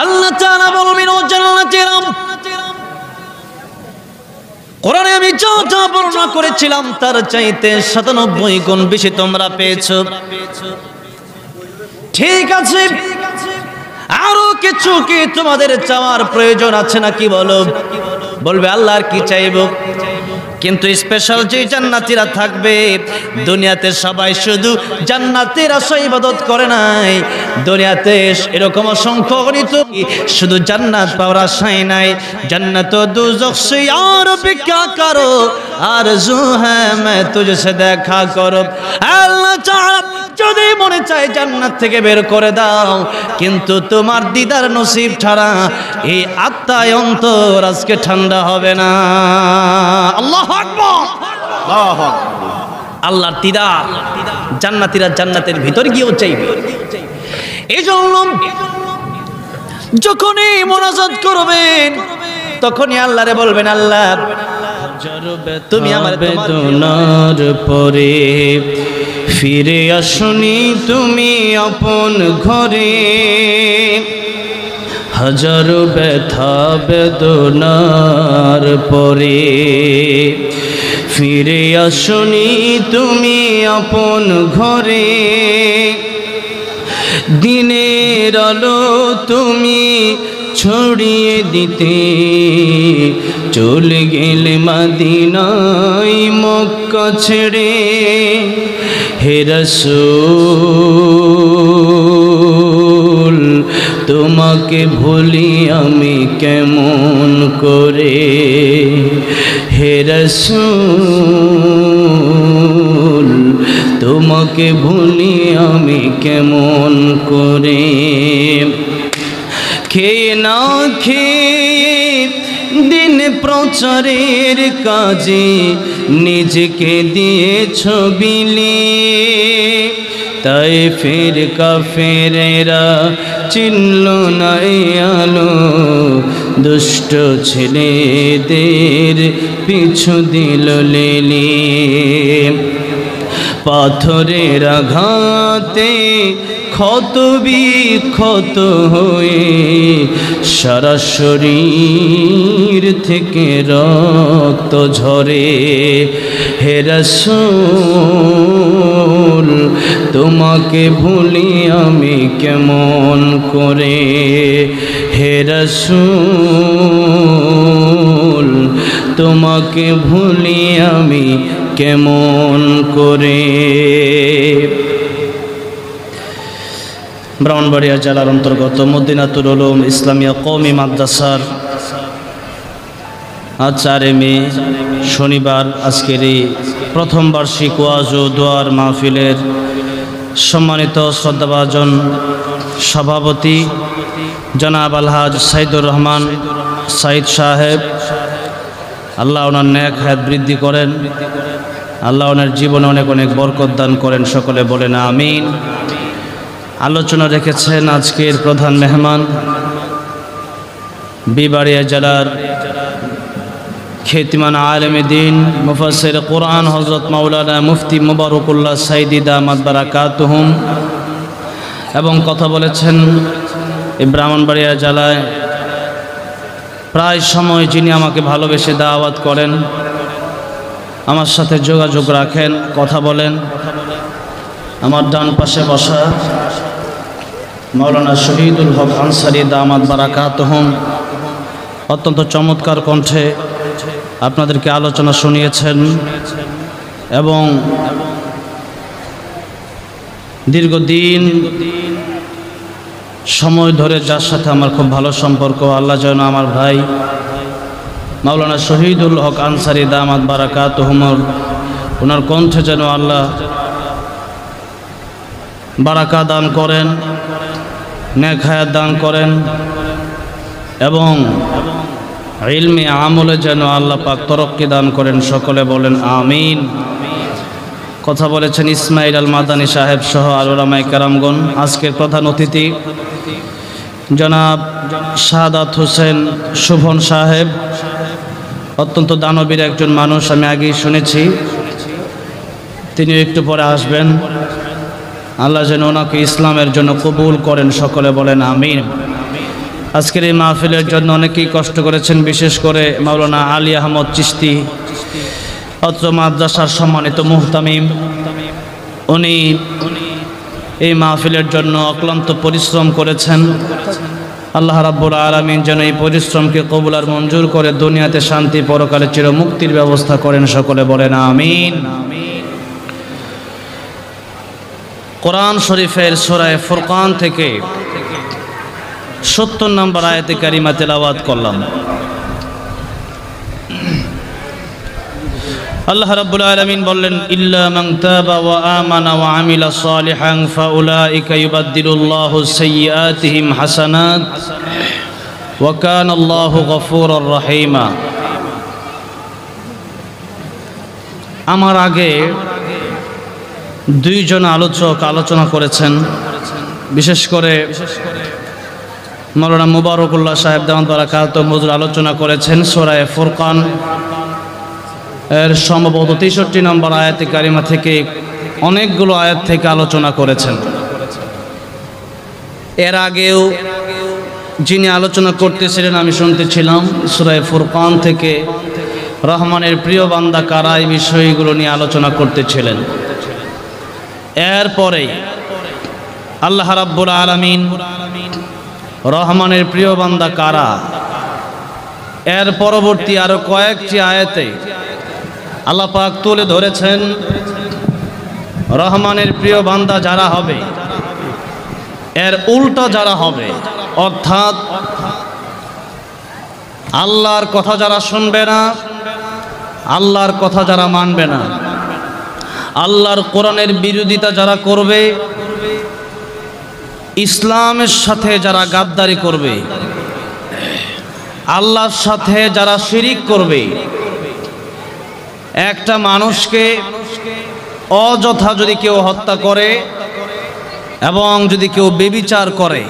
আল্লাহ তাআলা বলবেন ও জান্নাতীরা, কোরআনে আমি যা যা বর্ণনা করেছিলাম তার চাইতে 97 গুণ বেশি তোমরা পেয়েছো। ঠিক আছে, আরো কিছু কি তোমাদের চাওয়ার প্রয়োজন আছে নাকি বলো? বলবে আল্লাহ আর কি চাইবো? কিন্তু স্পেশাল যে জান্নাতীরা থাকবে, দুনিয়াতে সবাই শুধু জান্নাতের আশা ইবাদত করে নাই, দুনিয়াতে এরকম অসংখ্য গণিত শুধু জান্নাত পাওয়ার আশাই নাই। জান্নাত ও দুজখ সে আর বিকা করো, আরজু হ্যায় मैं तुझसे দেখা করো। আল্লাহ তাআলা যদি মনে চায় জান্নাত থেকে বের করে দাও, কিন্তু তোমার দিদার নসিব ছাড়া এই আত্মায় অন্তর আজকে ঠান্ডা হবে না। আল্লাহু আকবার, আল্লাহু আকবার। আল্লাহর দিদার জান্নাতীরা জান্নাতের ভিতর গিয়েও চাইবে। এজন্য যখনই মুনাজাত করবেন তখনই আল্লাহরে বলবেন, আল্লাহ তুমি আমার বেদনার পরে ফিরে আসনি তুমি আপন ঘরে, হাজারো ব্যথা বেদনার পরে ফিরে আসনি তুমি আপন ঘরে, দিনের আলো তুমি ছড়িয়ে দিতে চলে গেলে মদিনায় মক্কা ছেড়ে। হে রাসূল তোমাকে ভুলি আমি কেমন করে, হে রাসূল তোমাকে ভুলি আমি কেমন করে। খেয়ে না খেয়ে দিন প্রচারের কাজে নিজেকে দিয়েছ বিলিয়ে, তাই ফের কাফেরেরা চিনল না আলো, দুষ্ট ছেলেদের পিছু দিল লেলিয়ে। পাথরের আঘাতে ক্ষত বিক্ষত হয়ে সারা শরীর থেকে রক্ত ঝরে, হে রাসূল তোমাকে ভুলি আমি কেমন করে, হে রাসূল তোমাকে ভুলি আমি কেমন করে। ব্রাহ্মণবাড়িয়া জেলার অন্তর্গত মদিনাতুল উলুম ইসলামিয়া কওমি মাদ্রাসার আজ 4 মে শনিবার আজকের এই প্রথম বার্ষিক ওয়াজ ও দোয়ার মাহফিলের সম্মানিত শ্রদ্ধাভাজন সভাপতি জনাব আলহাজ সাইদুর রহমান সাইদ সাহেব, আল্লাহ ওনার নেক হায়াত বৃদ্ধি করেন, আল্লাহ ওনার জীবনে অনেক অনেক বরকত দান করেন, সকলে বলেন আমিন। আলোচনা রেখেছেন আজকের প্রধান মেহমান বিবাড়িয়া জেলার খ্যাতিমান আলেম দ্বীন মুফাসসির কোরআন হযরত মাওলানা মুফতি মুবারকুল্লাহ সাইদি দামাত বারাকাতুহুম, এবং কথা বলেছেন এই ব্রাহ্মণবাড়িয়া জেলায় প্রায় সময় যিনি আমাকে ভালোবেসে দাওয়াত করেন, আমার সাথে যোগাযোগ রাখেন, কথা বলেন, আমার ডান পাশে বসা মাওলানা শহীদুল হক আনসারী দামাত বারাকাতুহুম অত্যন্ত চমৎকার কণ্ঠে আপনাদেরকে আলোচনা শুনিয়েছেন এবং দীর্ঘদিন সময় ধরে যার সাথে আমার খুব ভালো সম্পর্ক, আল্লাহ যেন আমার ভাই মাওলানা শহীদুল হক আনসারী দামাত বারাকাতুহুম ওনার কণ্ঠে যেন আল্লাহ বারাকা দান করেন, নেক হায়াত দান করেন এবং ইলমে আমলে যেন আল্লাহ পাক তরক্কি দান করেন, সকলে বলেন আমিন। কথা বলেছেন ইসমাইল আল মাদানী সাহেব সহ আল উলামায়ে কেরামগণ। আজকের প্রধান অতিথি জনাব শাহাদাত হোসেন শোভন সাহেব, অত্যন্ত দানবীর একজন মানুষ, আমি আগেই শুনেছি, তিনিও একটু পরে আসবেন। আল্লাহ যেন ওনাকে ইসলামের জন্য কবুল করেন, সকলে বলেন আমিন। আজকের এই মাহফিলের জন্য অনেকেই কষ্ট করেছেন, বিশেষ করে মাওলানা আলী আহমদ চিশতি অত্র মাদ্রাসার সম্মানিত মুহতামিম। উনি এই মাহফিলের জন্য অক্লান্ত পরিশ্রম করেছেন। আল্লাহ রাব্বুল আলামিন যেন এই পরিশ্রমকে কবুল আর মঞ্জুর করে দুনিয়াতে শান্তি, পরকালে চির মুক্তির ব্যবস্থা করেন। সকলে বলেন আমিন। কোরআন শরীফের সূরা ফুরকান থেকে ৭০ নম্বর আয়াতে কারিমা তেলাওয়াত করলাম। আল্লাহ রাব্বুল আলামিন বললেন, ইল্লা মান তাবা ওয়া আমানা ওয়া আমিলা সালিহান ফাউলাইকা ইউবাদদিলুল্লাহু সাইয়্যাতিহিম হাসানাত ওয়া কানাল্লাহু গফুরুর রহিমা। আমার আগে দুইজন আলোচক আলোচনা করেছেন, বিশেষ করে মাওলানা মুবারকুল্লাহ সাহেব দাওয়াত বারাকাতুহু হুজুর আলোচনা করেছেন সূরা ফুরকান এর সম্ভবত ৬৩ নম্বর আয়াতে কারিমা থেকে অনেকগুলো আয়াত থেকে আলোচনা করেছেন। এর আগেও যিনি আলোচনা করতেছিলেন আমি শুনতেছিলাম সূরা ফুরকান থেকে রহমানের প্রিয় বান্দা কারা, এই বিষয়গুলো নিয়ে আলোচনা করতেছিলেন। এরপরে আল্লাহ রাব্বুল আলামিন রহমানের প্রিয় বান্দা কারা, এর পরবর্তী আরো কয়েকটি আয়াতে আল্লাহ পাক তুলে ধরেছেন রহমানের প্রিয় বান্দা যারা হবে এর উল্টা যারা হবে, অর্থাৎ আল্লাহর কথা যারা শুনবে না, আল্লাহর কথা যারা মানবে না, আল্লাহর কোরআনের বিরোধিতা যারা করবে, ইসলামের সাথে যারা গাদ্দারি করবে, আল্লাহর সাথে যারা শিরিক করবে, একটা মানুষকে অযথা যদি কেউ হত্যা করে এবং যদি কেউ ব্যভিচার করে,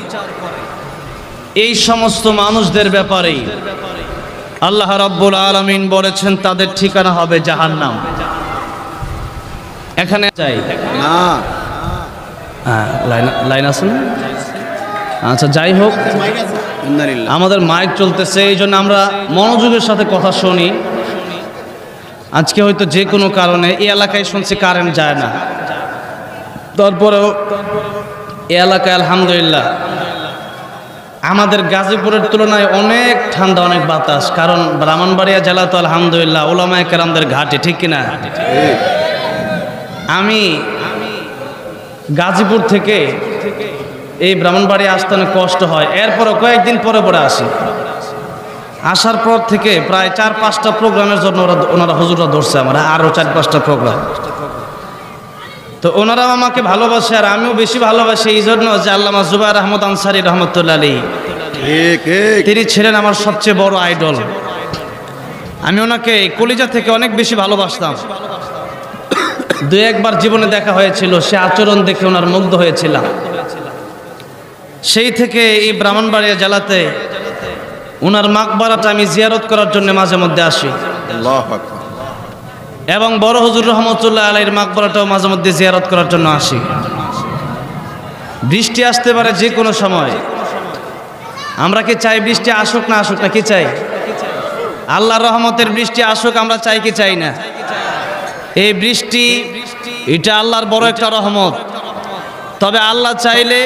এই সমস্ত মানুষদের ব্যাপারে আল্লাহ রাব্বুল আলামিন বলেছেন তাদের ঠিকানা হবে জাহান্নাম। এখানে যাই না, লাইন আছে না? আচ্ছা, যাই হোক, আমাদের মাইক চলতেছে, এই জন্য আমরা মনোযোগের সাথে কথা শুনি। আজকে হয়তো যে কোনো কারণে এই এলাকায় শুনছি কারেন্ট যায় না, তারপরেও এই এলাকায় আলহামদুলিল্লাহ আমাদের গাজীপুরের তুলনায় অনেক ঠান্ডা, অনেক বাতাস, কারণ ব্রাহ্মণবাড়িয়া জেলা তো আলহামদুলিল্লাহ উলামায়ে কেরামদের ঘাটে, ঠিক কিনা? আমি গাজীপুর থেকে এই ব্রাহ্মণবাড়িয়া আসতে অনেক কষ্ট হয়, এরপরও কয়েকদিন পরে পরে আসি। আসার পর থেকে প্রায় ৪-৫টা প্রোগ্রামের জন্য ওনারা হুজুররা ধরছে আমার, আরও 4-5টা প্রোগ্রাম। তো ওনারাও আমাকে ভালোবাসে আর আমিও বেশি ভালোবাসি, এই জন্য যে আল্লামা জুবায়ের আহমদ আনসারী রহমতুল্লাহ আলাইহি তিনি ছিলেন আমার সবচেয়ে বড় আইডল। আমি ওনাকে কলিজা থেকে অনেক বেশি ভালোবাসতাম। 2-1 বার জীবনে দেখা হয়েছিল, সে আচরণ দেখে ওনার মুগ্ধ হয়েছিলাম। সেই থেকে এই ব্রাহ্মণবাড়িয়া জেলাতে ওনার মাকবারাটা আমি জিয়ারত করার জন্য মাঝে মধ্যে আসি, এবং বড় হুজুর রহমতুল্লাহ আলাইহির মাকবারাটাও মাঝে মধ্যে জিয়ারত করার জন্য আসি। বৃষ্টি আসতে পারে যে কোনো সময়, আমরা কি চাই বৃষ্টি আসুক না আসুক না? কি চাই? আল্লাহর রহমতের বৃষ্টি আসুক আমরা চাই কি চাই না? এই বৃষ্টি এটা আল্লাহর বড় একটা রহমত। তবে আল্লাহ চাইলে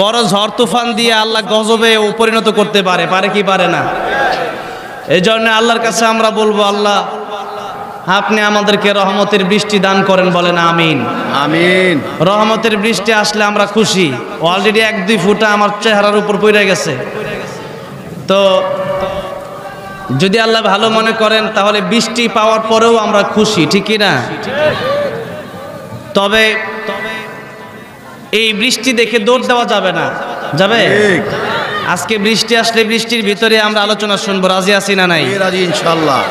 বড় ঝড় তুফান দিয়ে আল্লাহ গজবে পরিণত করতে পারে, পারে কি পারে না? এই জন্য আল্লাহর কাছে আমরা বলবো, আল্লাহ আপনি আমাদেরকে রহমতের বৃষ্টি দান করেন, বলেন আমিন। আমিন। রহমতের বৃষ্টি আসলে আমরা খুশি। অলরেডি 1-2 ফোঁটা আমার চেহারার উপর পড়ে গেছে। তো যদি আল্লাহ ভালো মনে করেন তাহলে বৃষ্টি পাওয়ার পরেও আমরা খুশি, ঠিক কি না? তবে এই বৃষ্টি দেখে দৌড় দেওয়া যাবে না, যাবে? আজকে বৃষ্টি আসলে বৃষ্টির ভিতরে আমরা আলোচনা শুনবো, রাজি আছি না নাই? রাজি ইনশাআল্লাহ।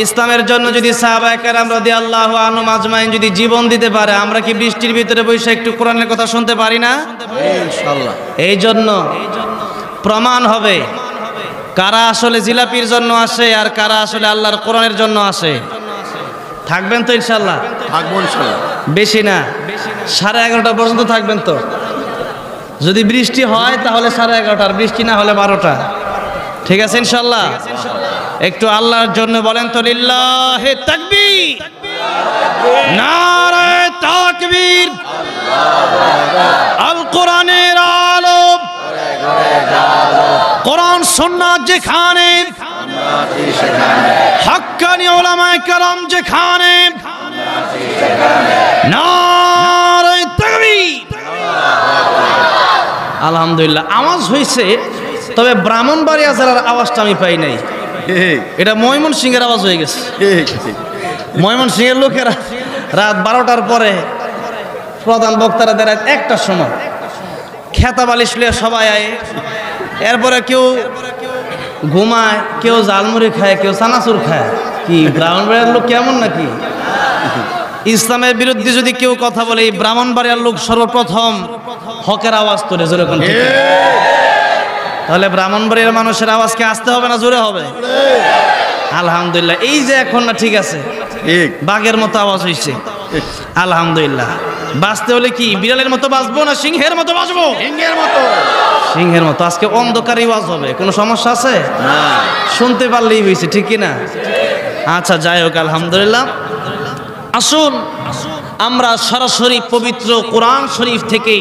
ইসলামের জন্য যদি সাহাবায়ে কেরাম রাদিয়াল্লাহু আনহুম আজমাইন যদি জীবন দিতে পারে, আমরা কি বৃষ্টির ভিতরে বসে একটু কোরআনের কথা শুনতে পারি না? ইনশাআল্লাহ। এই জন্য প্রমাণ হবে কারা আসলে জিলাপির জন্য আসে আর কারা আসলে আল্লাহর কোরআনের জন্য আসে। থাকবেন তো ইনশাআল্লাহ? থাকবো ইনশাআল্লাহ। বেশি না, 11:30 পর্যন্ত থাকবেন তো? যদি বৃষ্টি হয় তাহলে 11:30, আর বৃষ্টি না হলে 12টা। ঠিক আছে ইনশাআল্লাহ? একটু আল্লাহর জন্য বলেন তো লিল্লাহি তাকবীর, নারায়ে তাকবীর। আল কোরআনের আলো, কোরআন সুন্নাত যেখানে, হাক্কানি উলামায়ে কেরাম যেখানে, নারায়ে তাকবীর। আলহামদুলিল্লাহ আওয়াজ হয়েছে, তবে ব্রাহ্মণবাড়িয়া জেলার আওয়াজটা আমি পাই নাই। এটা ময়মনসিংহের আওয়াজ হয়ে গেছে। ময়মনসিংহের লোকেরা রাত 12টার পরে প্রধান বক্তারা দেয় রাত 1টার সময়, খেতা বালিশ লিয়ে সবাই আয়, এরপরে কেউ ঘুমায়, কেউ জালমুড়ি খায়, কেউ চানাচুর খায়। কি ব্রাহ্মণবাড়িয়ার লোক কেমন নাকি? ইসলামের বিরুদ্ধে যদি কেউ কথা বলে, এই ব্রাহ্মণবাড়িয়ার লোক সর্বপ্রথম হকের আওয়াজ তোলে, জোরে কোন? তাহলে ব্রাহ্মণবাড়িয়ার মানুষের আওয়াজকে আসতে হবে না জোরে হবে? আলহামদুলিল্লাহ। এই যে এখন না ঠিক আছে, বাঘের মতো আওয়াজ হয়েছে, আলহামদুলিল্লাহ। বাঁচতে হলে কি বিড়ালের মতো বাঁচবো না সিংহের মতো বাঁচবো? সিংহের মতো। সিংহের মতো। আজকে অন্ধকারই আওয়াজ হবে, কোনো সমস্যা আছে? শুনতে পারলেই হয়েছে, ঠিক কিনা? আচ্ছা যাই হোক, আলহামদুলিল্লাহ। আসুন আমরা সরাসরি পবিত্র কোরআন শরীফ থেকে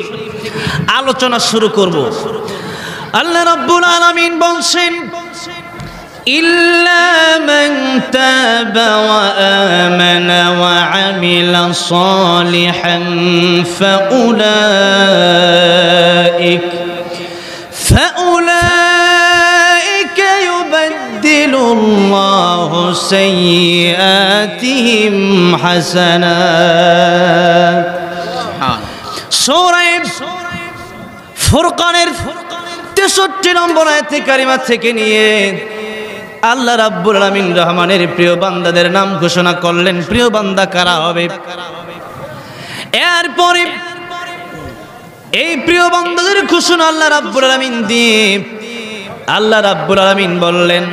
আলোচনা শুরু করব। আল্লাহ রাব্বুল আলামিন বলছেন, ইল্লা মান তাবা ওয়া আমানা ওয়া আমিলা সালিহান ফাউলাইকা ইউবাদদিলুল্লাহু সাইয়্যাতিহিম হাসানাত। সূরা ফুরকানের 63 নম্বর আয়াতে কারিমা থেকে নিয়ে আল্লাহ রাব্বুল আলামিন রহমানের প্রিয় বান্দাদের নাম ঘোষণা করলেন। প্রিয় বান্দা কারা হবে? এরপরে এই প্রিয় বান্দাদের ঘোষণা আল্লাহ রাব্বুল আলামিন দিয়ে আল্লাহ রাব্বুল আলামিন বললেন,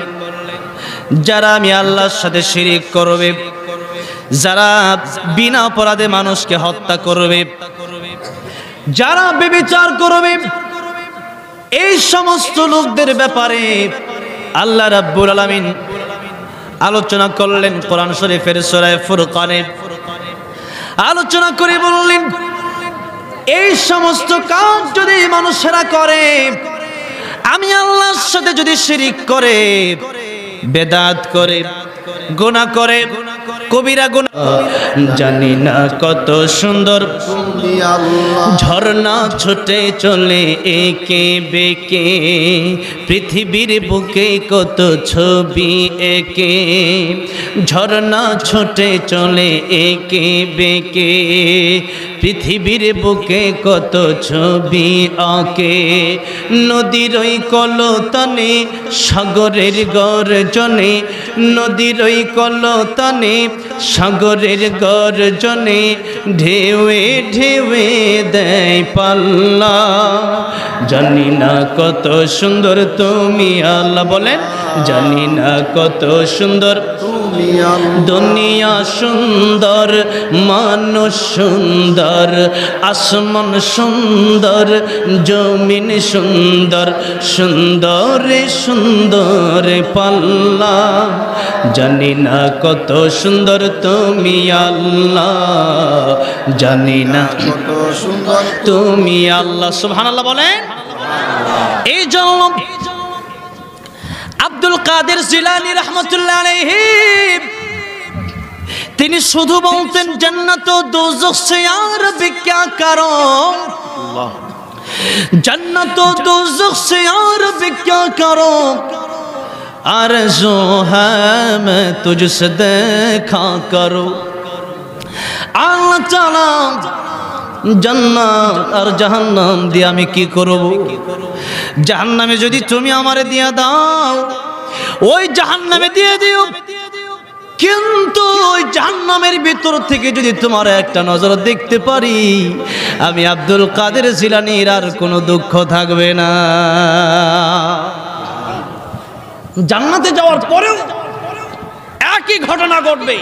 যারা আমি আল্লাহর সাথে শিরিক করবে, যারা বিনা অপরাধে মানুষকে হত্যা করবে, যারা ব্যভিচার করবে, এই সমস্ত লোকদের ব্যাপারে আল্লাহ রাব্বুল আলামিন আলোচনা করলেন। কোরআন শরীফের সূরা ফুরকানে আলোচনা করে বললেন, এই সমস্ত কাজ যদি মানুষেরা করে, আমি আল্লাহর সাথে যদি শিরিক করে, বেদাত করে, গুনাহ করে, কবিরা গুনাহ, জানি না কত সুন্দর ঝর্ণা ছুটে চলে একে বেঁকে, পৃথিবীর বুকে কত ছবি একে, ঝর্ণা ছুটে চলে একে বেঁকে, পৃথিবীর বুকে কত ছবি আঁকে, নদীর ওই কলতানে সাগরের গর্জনে, নদীর ওই কলতানে সাগরের গর্জনে, ঢেউয়ে ঢেউয়ে দেয় পাল্লা, জানি না কত সুন্দর তুমি আল্লাহ। বলেন, জানি না কত সুন্দর তুমি আল্লাহ। দুনিয়া সুন্দর, মানুষ সুন্দর, আসমান সুন্দর, জমিন সুন্দর, সুন্দরে সুন্দর পাল্লা, জানি না কত সুন্দর তুমি আল্লাহ, জানি না কত সুন্দর তুমি আল্লাহ। সুবহানাল্লাহ বলেন। এই জন্য আব্দুল কাদের জিলানী রাহমাতুল্লাহ আলাইহি তিনি শুধু বলতেন, জান্নাত ও দোজখ সে আর भी क्या करो, जन्नत व दोज़ख से और भी क्या करो, आरज़ू है मैं तुझसे देखा करो। আল্লাহ তাআলা জান্নাত আর জাহান্নাম দিয়ে আমি কি করব? জাহান্নামে যদি তুমি আমারে দিয়া দাও, ওই জাহান্নামে দিয়ে দিও, কিন্তু ওই জাহান্নামের ভিতর থেকে যদি তোমার একটা নজর দেখতে পারি, আমি আব্দুল কাদের জিলানীর আর কোনো দুঃখ থাকবে না। জান্নাতে যাওয়ার পরেও একই ঘটনা ঘটবে।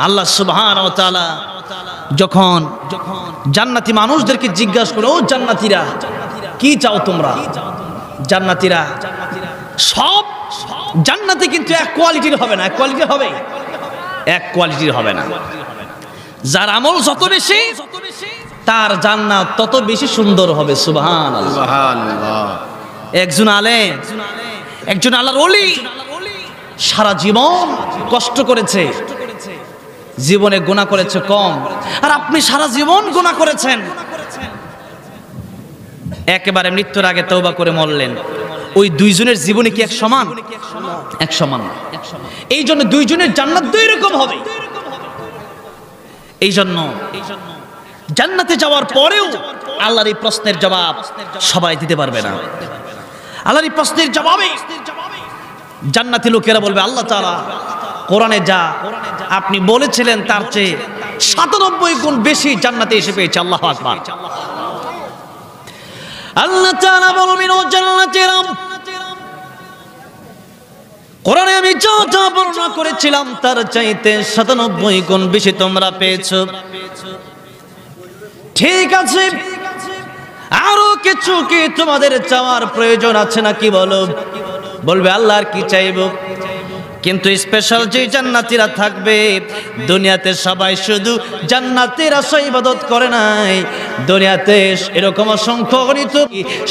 আল্লাহ সুবহানাহু ওয়া তাআলা যখন জান্নাতি মানুষদেরকে জিজ্ঞাসা করো, ও জান্নাতীরা কি চাও তোমরা? জান্নাতীরা সব জান্নাতে কিন্তু এক কোয়ালিটির হবে না। এক কোয়ালিটির হবে? এক কোয়ালিটির হবে না। যার আমল যত বেশি তার জান্নাত তত বেশি সুন্দর হবে। সুবহানাল্লাহ, সুবহানাল্লাহ। একজন আলেম, একজন আল্লাহর ওলি সারা জীবন কষ্ট করেছে, জীবনে গুনাহ করেছে কম, আর আপনি সারা জীবন গুনাহ করেছেন, একেবারে মৃত্যুর আগে তওবা করে মরলেন। ওই দুইজনের জীবনে কি এক সমান? এক সমান। এই জন্য দুইজনের জান্নাত দুই রকম হবে। এই জন্য জান্নাতে যাওয়ার পরেও আল্লাহর এই প্রশ্নের জবাব সবাই দিতে পারবে না। আল্লাহর এই প্রশ্নের জবাবে জান্নাতি লোকেরা বলবে, আল্লাহ তাআলা কোরআনে যা আপনি বলেছিলেন তার চেয়ে ৯৭ গুণ বেশি জান্নাতে এসে পেয়েছে। আল্লাহু আকবার। আল্লাহ তাআলা বলবেন, ও জান্নাতীরা, কোরআনে আমি যা যা বর্ণনা করেছিলাম তার চাইতে ৯৭ গুণ বেশি তোমরা পেয়েছো। ঠিক আছে, আরো কিছু কি তোমাদের চাওয়ার প্রয়োজন আছে নাকি বলো? বলবে, আল্লাহর কি চাইবো? কিন্তু স্পেশাল যে জান্নাতীরা থাকবে, দুনিয়াতে সবাই শুধু জান্নাতের আশায় ইবাদত করে নাই, দুনিয়াতে এরকম অসংখ্য গণিত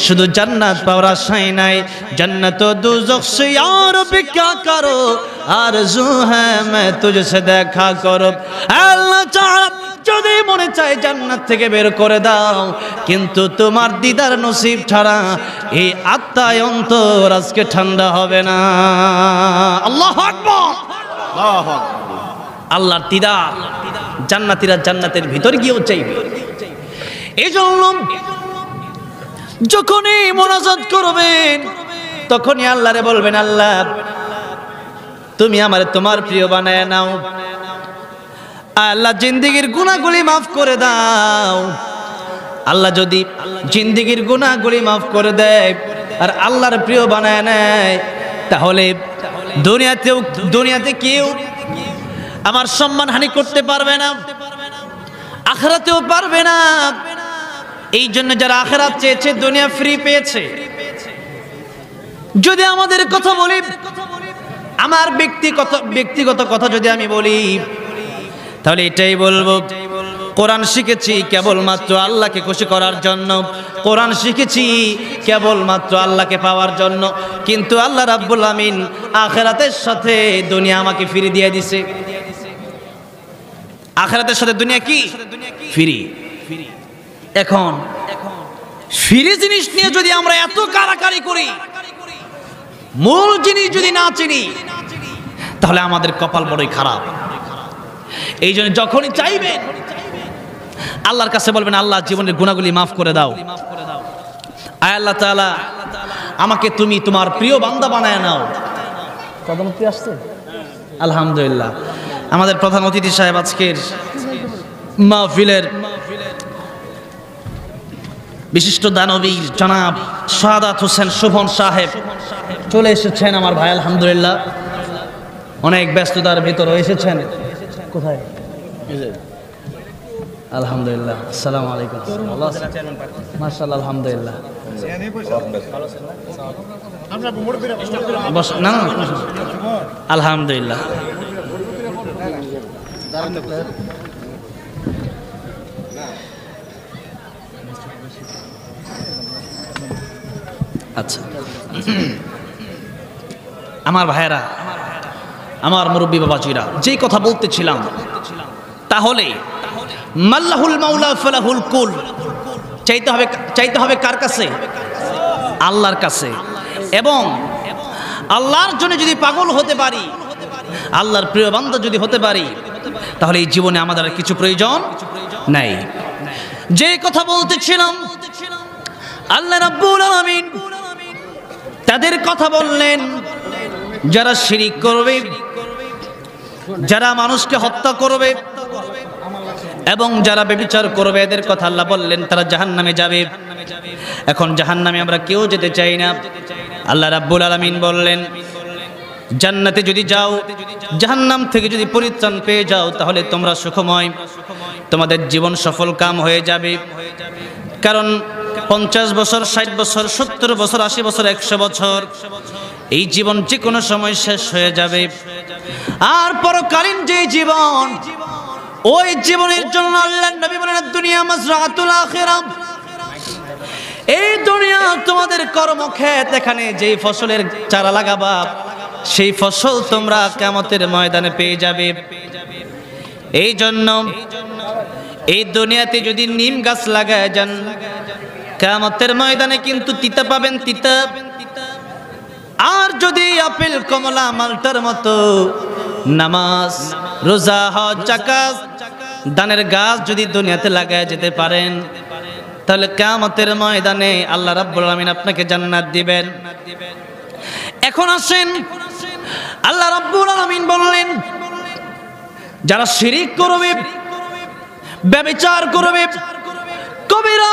শুধু জান্নাত পাওয়ার আশায় নাই। জান্নাত ও দুজখ সে আর বিকা করো, আরজু হ্যায় मैं तुझसे দেখা করো। আল্লাহ তাআলা যদি মনে চায় জান্নাত থেকে বের করে দাও, কিন্তু তোমার দিদার নসিব ছাড়া এই আত্মায় অন্তর আজকে ঠান্ডা হবে না। আল্লাহু আকবার, আল্লাহু আকবার। আল্লাহর দিদার জান্নাতীরা জান্নাতের ভিতর গিয়েও চাইবে। এই জন্য যখনই মুনাজাত করবেন তখনই আল্লাহরে বলবেন, আল্লাহ তুমি আমারে তোমার প্রিয় বানায় নাও। আল্লাহ জিন্দেগির গুনাহগুলি মাফ করে দাও। আল্লাহ যদি জিন্দেগির গুনাহগুলি মাফ করে দেয় আর আল্লাহর প্রিয় বানায় নেয়, তাহলে দুনিয়াতে কেউ আমার সম্মানহানি করতে পারবে না, আখিরাতেও পারবে না। এই জন্য যারা আখিরাত চেয়েছে দুনিয়া ফ্রি পেয়েছে। যদি আমাদের কথা বলি, আমার ব্যক্তিগত কথা যদি আমি বলি, তাহলে এটাই বলবো, কোরআন শিখেছি কেবলমাত্র আল্লাহকে খুশি করার জন্য, কোরআন শিখেছি কেবলমাত্র আল্লাহকে পাওয়ার জন্য। কিন্তু আল্লাহ রাব্বুল আমিন আখিরাতের সাথে দুনিয়া আমাকে ফ্রি দিয়ে দিছে। আখিরাতের সাথে দুনিয়া কি? ফ্রি। এখন ফ্রি জিনিস নিয়ে যদি আমরা এত কারাকারি করি, মূল জিনিস যদি না চিনি, তাহলে আমাদের কপাল বড়ই খারাপ। এই জন্য যখনই চাইবেন আল্লাহর কাছে বলবেন, আল্লাহ জীবনের গুনাহগুলি মাফ করে দাও। আয় আল্লাহ তাআলা আমাকে তুমি তোমার প্রিয় বান্দা বানায় নাও। প্রধানমন্ত্রী আসছে, আলহামদুলিল্লাহ। আমাদের প্রধান অতিথি সাহেব আজকের মাহফিলের বিশিষ্ট দানবীর জনাব শাহাদাত হোসেন শোভন সাহেব চলে এসেছেন। আমার ভাই আলহামদুলিল্লাহ অনেক ব্যস্ততার ভিতরে এসেছেন। কোথায়? আলহামদুলিল্লাহ, আসসালামু আলাইকুম। মাশাআল্লাহ, আলহামদুলিল্লাহ। না আলহামদুলিল্লাহ। আচ্ছা, আমার ভাইয়েরা, আমার মুরব্বী বাবাজিরা, যেই কথা বলতেছিলাম, তাহলে মাল্লাহুল মাওলা ফালাহুল কুল, চাইতে হবে কার কাছে? আল্লাহর কাছে। এবং আল্লাহর জন্য যদি পাগল হতে পারি, আল্লাহর প্রিয় বান্দা যদি হতে পারি, তাহলে এই জীবনে আমাদের আর কিছু প্রয়োজন নাই। যে কথা বলতেছিলাম, আল্লাহ রাব্বুল আলামিন তাদের কথা বললেন যারা শিরিক করবে, যারা মানুষকে হত্যা করবে এবং যারা ব্যভিচার করবে, এদের কথা আল্লাহ বললেন তারা জাহান্নামে যাবে। এখন জাহান্নামে আমরা কেউ যেতে চাই না। আল্লাহ রাব্বুল আলামিন বললেন, জান্নাতে যদি যাও, জাহান্নাম থেকে যদি পরিত্রাণ পেয়ে যাও, তাহলে তোমরা সুখময়, তোমাদের জীবন সফল কাম হয়ে যাবে। কারণ 50 বছর, 60 বছর, 70 বছর, 80 বছর, 100 বছর, এই জীবন যে কোনো সময় শেষ হয়ে যাবে। আর পরকালীন যে জীবন, ওই জীবনের জন্য আল্লাহর নবী বলেন, দুনিয়া মাজরাতুল আখিরাহ, এই দুনিয়া তোমাদের কর্মক্ষেত, এখানে যেই ফসলের চারা লাগাবা সেই ফসল তোমরা কিয়ামতের ময়দানে পেয়ে যাবে। এই জন্য এই দুনিয়াতে যদি নিম গাছ লাগায় যান, কিয়ামতের ময়দানে কিন্তু তিতা পাবেন, তিতা। আর যদি আপেল, কমলা, মালটার মতো নামাজ, রোজা, হজ, যাকাত, দানের গাছ যদি দুনিয়াতে লাগায় যেতে পারেন, তাহলে কিয়ামতের ময়দানে আল্লাহ রাব্বুল আলামিন আপনাকে জান্নাত দিবেন। এখন আসেন, আল্লাহ রাব্বুল আলামিন বললেন, যারা শিরিক করবে, ব্যভিচার করবে, কবিরা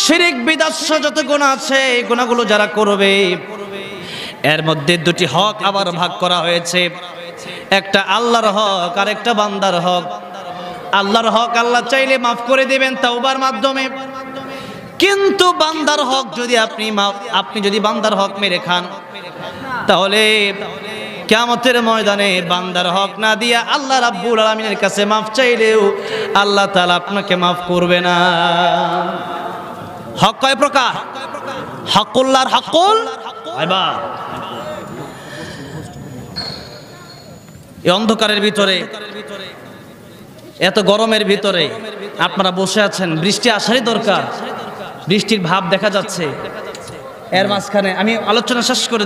শিরিক বিদআত যত গুনাহ আছে, এই গুনাহগুলো যারা করবে, এর মধ্যে দুটি হক আবার ভাগ করা হয়েছে। একটা আল্লাহর হক আর একটা বান্দার হক। আল্লাহর হক আল্লাহ চাইলে মাফ করে দিবেন তাওবার মাধ্যমে, কিন্তু বান্দার হক যদি আপনি যদি বান্দার হক মেরে খান, তাহলে কিয়ামতের ময়দানে বান্দার হক না দিয়া আল্লাহ রাব্বুল আলামিনের কাছে মাফ চাইলেও আল্লাহ তাআলা আপনাকে মাফ করবে না। হক কয় প্রকার? হকুল্লাহর হকুল ইবাদ। এই অন্ধকারের ভিতরে, এত গরমের ভিতরে আপনারা বসে আছেন, বৃষ্টি আসারই দরকার, বৃষ্টির ভাব দেখা যাচ্ছে। এর মাঝখানে আমি আলোচনা শেষ করে